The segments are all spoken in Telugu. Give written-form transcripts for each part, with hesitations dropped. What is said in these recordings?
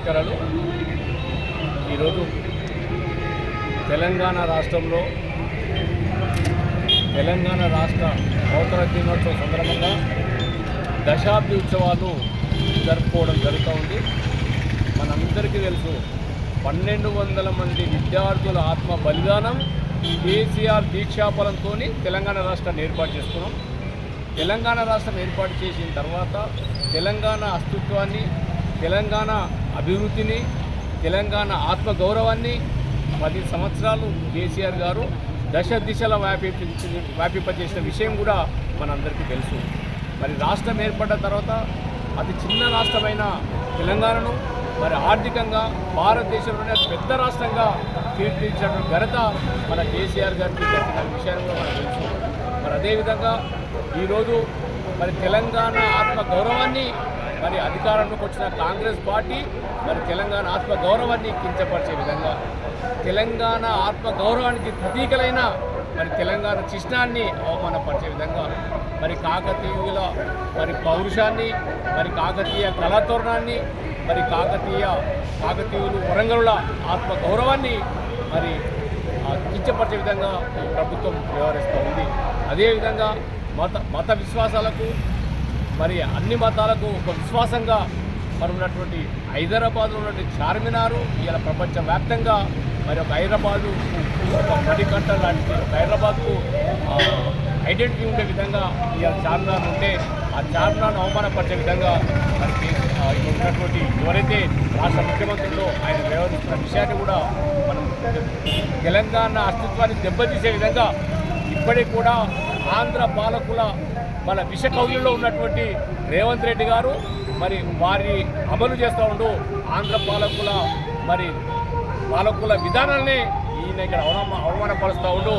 నమస్కారాలు. ఈరోజు తెలంగాణ రాష్ట్రంలో తెలంగాణ రాష్ట్ర అవతరణ దినోత్సవం సందర్భంగా దశాబ్ది ఉత్సవాలు జరుపుకోవడం జరుగుతూ ఉంది. మనందరికీ తెలుసు 1200 మంది విద్యార్థుల ఆత్మ బలిదానం కేసీఆర్ దీక్షాఫలంతో తెలంగాణ రాష్ట్రాన్ని ఏర్పాటు చేసుకున్నాం. తెలంగాణ రాష్ట్రం ఏర్పాటు చేసిన తర్వాత తెలంగాణ అస్తిత్వాన్ని, తెలంగాణ అభివృద్ధిని, తెలంగాణ ఆత్మగౌరవాన్ని 10 సంవత్సరాలు కేసీఆర్ గారు దశ దిశల వ్యాపింపజేసిన విషయం కూడా మనందరికీ తెలుసు. మరి రాష్ట్రం ఏర్పడ్డ తర్వాత అతి చిన్న రాష్ట్రమైన తెలంగాణను మరి ఆర్థికంగా భారతదేశంలోనే పెద్ద రాష్ట్రంగా తీర్చిదిద్దిన ఘనత మన కేసీఆర్ గారికి దక్కిన విషయాన్ని కూడా మనకు తెలుసు. మరి అదేవిధంగా ఈరోజు మరి తెలంగాణ ఆత్మగౌరవాన్ని మరి అధికారంలోకి వచ్చిన కాంగ్రెస్ పార్టీ మరి తెలంగాణ ఆత్మగౌరవాన్ని కించపరిచే విధంగా, తెలంగాణ ఆత్మగౌరవానికి ప్రతీకలైన మరి తెలంగాణ చిహ్నాన్ని అవమానపరిచే విధంగా మరి కాకతీయుల మరి పౌరుషాన్ని, మరి కాకతీయ కళాతోరణాన్ని, మరి కాకతీయులు వరంగలుల ఆత్మగౌరవాన్ని మరి కించపరిచే విధంగా ఈ ప్రభుత్వం వ్యవహరిస్తూ ఉంది. అదేవిధంగా మత విశ్వాసాలకు మరి అన్ని మతాలకు ఒక విశ్వాసంగా మరి ఉన్నటువంటి హైదరాబాద్లో ఉన్నటువంటి చార్మినారు ఇలా ప్రపంచవ్యాప్తంగా మరి ఒక హైదరాబాదు ఒక మణికంఠ లాంటి ఒక హైదరాబాద్కు ఐడెంటిటీ ఉండే విధంగా ఇలా చార్మినార్ ఉంటే ఆ చార్మినార్ను అవమానపరిచే విధంగా మరి ఇక్కడ ఉన్నటువంటి ఎవరైతే రాష్ట్ర ముఖ్యమంత్రుల్లో ఆయన వ్యవహరిస్తున్న విషయాన్ని కూడా మనం తెలంగాణ అస్తిత్వాన్ని దెబ్బతీసే విధంగా ఇప్పటికి కూడా ఆంధ్ర పాలకుల మన విషకౌల్యంలో ఉన్నటువంటి రేవంత్ రెడ్డి గారు మరి వారి అమలు చేస్తూ ఉండు ఆంధ్ర పాలకుల విధానాల్ని ఈయన ఇక్కడ అవమానపరుస్తూ ఉండు.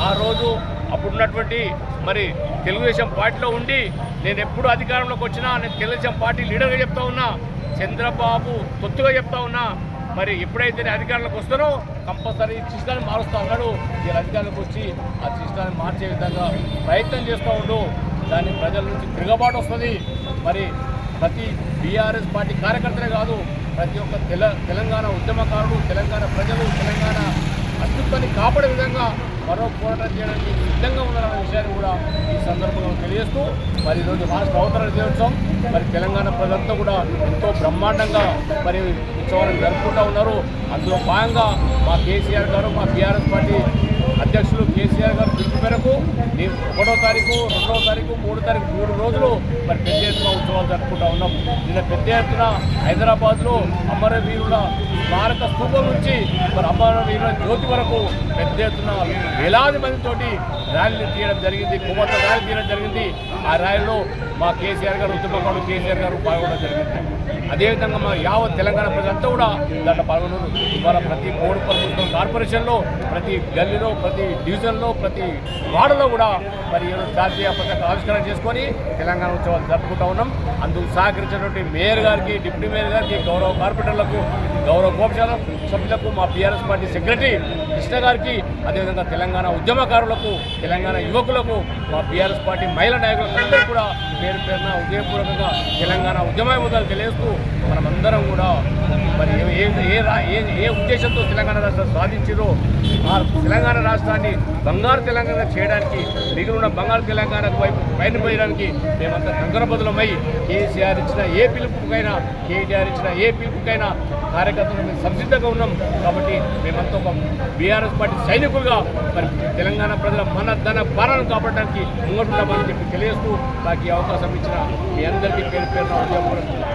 ఆ రోజు అప్పుడున్నటువంటి మరి తెలుగుదేశం పార్టీలో ఉండి నేను ఎప్పుడు అధికారంలోకి వచ్చినా నేను తెలుగుదేశం పార్టీ లీడర్గా చెప్తా ఉన్నా, చంద్రబాబు తొత్తుగా చెప్తా ఉన్నా, మరి ఎప్పుడైతే నేను అధికారంలోకి వస్తానో కంపల్సరీ చిష్టాన్ని మారుస్తూ ఉన్నాడు. వీళ్ళ అధికారంలోకి వచ్చి ఆ చిష్టాన్ని మార్చే విధంగా ప్రయత్నం చేస్తూ ఉండు. దాన్ని ప్రజల నుంచి తిరగబాటు వస్తుంది. మరి ప్రతి బీఆర్ఎస్ పార్టీ కార్యకర్తలే కాదు, ప్రతి ఒక్క తెలంగాణ ఉద్యమకారుడు, తెలంగాణ ప్రజలు తెలంగాణ అస్తిత్వాన్ని కాపాడే విధంగా మరో పోరాటం చేయడానికి సిద్ధంగా ఉన్నారన్న విషయాన్ని కూడా ఈ సందర్భంగా తెలియజేస్తూ మరి ఈరోజు రాష్ట్ర అవతరణ దినోత్సవం మరి తెలంగాణ ప్రజలంతా కూడా ఎంతో బ్రహ్మాండంగా మరి ఉత్సవాలను జరుపుకుంటూ ఉన్నారు. అందులో భాగంగా మా కేసీఆర్ గారు, మా బీఆర్ఎస్ పార్టీ అధ్యక్షులు కేసీఆర్ గారు పిలుపు మేరకు 1వ తారీఖు, 2వ తారీఖు, 3వ తారీఖు 3 రోజులు మరి పెద్ద ఎత్తున ఉత్సవాలు జరుపుకుంటూ ఉన్నాం. నిన్న పెద్ద ఎత్తున హైదరాబాద్లో అమరవీరుల స్మారక స్తూపం నుంచి మరి అమరవీరుల జ్యోతి వరకు పెద్ద ఎత్తున వేలాది మందితోటి ర్యాలీలు తీయడం జరిగింది, కొవ్వొత్తుల ర్యాలీ తీయడం జరిగింది. ఆ ర్యాలీలో మా కేసీఆర్ గారు, ఉద్యమకారుడు కేసీఆర్ గారు పాల్గొనడం జరిగింది. అదేవిధంగా మా యావత్ తెలంగాణ ప్రజలంతా కూడా దాంట్లో పాల్గొన్నారు. ఇవాళ ప్రతి ప్రభుత్వం కార్పొరేషన్లో, ప్రతి గల్లీలో, ప్రతి డివిజన్లో, ప్రతి వార్డులో కూడా మరి జాతీయ పతాక ఆవిష్కరణ చేసుకొని తెలంగాణ ఉత్సవాలు జరుపుకుంటూ ఉన్నాం. అందుకు సహకరించినటువంటి మేయర్ గారికి, డిప్యూటీ మేయర్ గారికి, గౌరవ కార్పొరేటర్లకు, గౌరవ కోపశాల సభ్యులకు, మా బీఆర్ఎస్ పార్టీ సెక్రటరీ కృష్ణ గారికి, అదేవిధంగా తెలంగాణ ఉద్యమకారులకు, తెలంగాణ యువకులకు, మా బీఆర్ఎస్ పార్టీ మహిళా నాయకులందరూ కూడా పేరు పేరున ఉదయపూర్వకంగా తెలంగాణ ఉద్యమోద్దాలు తెలియజేస్తూ మనమందరం కూడా మరి ఏ ఉద్దేశంతో తెలంగాణ రాష్ట్రం సాధించారో ఆ తెలంగాణ రాష్ట్రాన్ని బంగారు తెలంగాణ చేయడానికి, మిగిలిన బంగారు తెలంగాణకు వైపు బయటపోయడానికి మేమంతా కంకరబద్దులమై కేసీఆర్ ఇచ్చిన ఏ పిలుపుకైనా, కేటీఆర్ ఇచ్చిన ఏ పిలుపుకైనా కార్యకర్తలు మేము సంసిద్ధంగా ఉన్నాం. కాబట్టి మేమంతా ఒక బీఆర్ఎస్ పార్టీ సైనికులుగా మరి తెలంగాణ ప్రజల మన ధన భారాలను కాపాడడానికి ముంగటుంటామని చెప్పి తెలియజేస్తూ నాకు ఈ అవకాశం ఇచ్చిన మీ అందరికీ పేరు పేరున ఉదయపూర్వకంగా